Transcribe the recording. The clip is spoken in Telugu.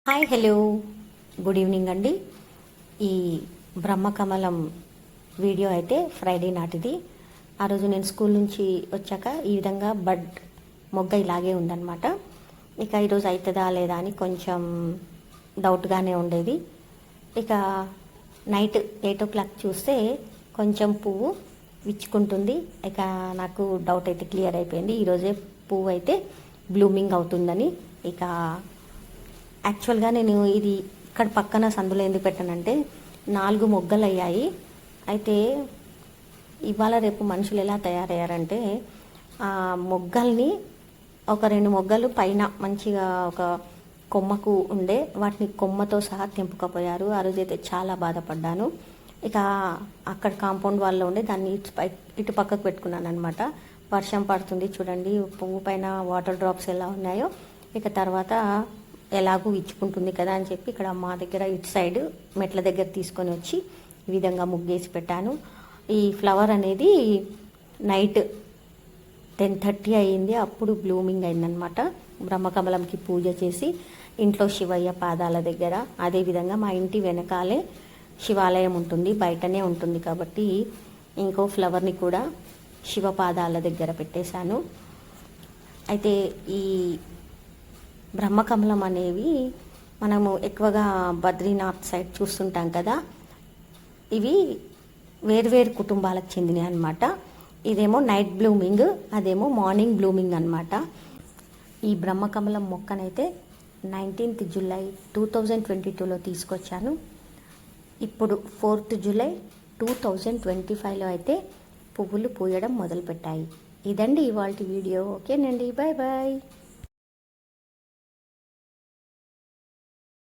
హాయ్ హలో గుడ్ ఈవినింగ్ అండి. ఈ బ్రహ్మకమలం వీడియో అయితే ఫ్రైడే నాటిది. ఆ రోజు నేను స్కూల్ నుంచి వచ్చాక ఈ విధంగా మొగ్గ ఇలాగే ఉందన్నమాట. ఇక ఈరోజు అవుతుందా లేదా అని కొంచెం డౌట్గానే ఉండేది. ఇక నైట్ 8 o'clock చూస్తే కొంచెం పువ్వు విచ్చుకుంటుంది. ఇక నాకు డౌట్ అయితే క్లియర్ అయిపోయింది. ఈరోజే పువ్వు అయితే బ్లూమింగ్ అవుతుందని. ఇక యాక్చువల్గా నేను ఇది ఇక్కడ పక్కన సందులో ఎందుకు పెట్టానంటే 4 మొగ్గలు అయ్యాయి. అయితే ఇవాళ రేపు మనుషులు ఎలా తయారయ్యారంటే ఆ మొగ్గల్ని ఒక 2 మొగ్గలు పైన మంచిగా ఒక కొమ్మకు ఉండే వాటిని కొమ్మతో సహా తెంపుకపోయారు. ఆ రోజైతే చాలా బాధపడ్డాను. ఇక అక్కడ కాంపౌండ్ వాళ్ళలో ఉండే దాన్ని ఇటు పక్కకు పెట్టుకున్నాను అనమాట. వర్షం పడుతుంది చూడండి, పువ్వు పైన వాటర్ డ్రాప్స్ ఎలా ఉన్నాయో. ఇక తర్వాత ఎలాగూ ఇచ్చుకుంటుంది కదా అని చెప్పి ఇక్కడ మా దగ్గర ఇటు సైడ్ మెట్ల దగ్గర తీసుకొని వచ్చి ఈ విధంగా ముగ్గేసి పెట్టాను. ఈ ఫ్లవర్ అనేది నైట్ 10:30 అయ్యింది, అప్పుడు బ్లూమింగ్ అయిందనమాట. బ్రహ్మకమలంకి పూజ చేసి ఇంట్లో శివయ్య పాదాల దగ్గర, అదేవిధంగా మా ఇంటి వెనకాలే శివాలయం ఉంటుంది, బయటనే ఉంటుంది కాబట్టి ఇంకో ఫ్లవర్ని కూడా శివ పాదాల దగ్గర పెట్టేశాను. అయితే ఈ బ్రహ్మకమలం అనేవి మనము ఎక్కువగా బద్రీనాథ్ సైడ్ చూస్తుంటాం కదా, ఇవి వేర్వేరు కుటుంబాలకు చెందినవి అనమాట. ఇదేమో నైట్ బ్లూమింగ్, అదేమో మార్నింగ్ బ్లూమింగ్ అనమాట. ఈ బ్రహ్మకమలం మొక్కనైతే 19th July 2022లో తీసుకొచ్చాను. ఇప్పుడు 4th July 2025లో అయితే పువ్వులు పూయడం మొదలుపెట్టాయి. ఇదండి ఇవాల్టి వీడియో. ఓకేనండి, బాయ్ బాయ్.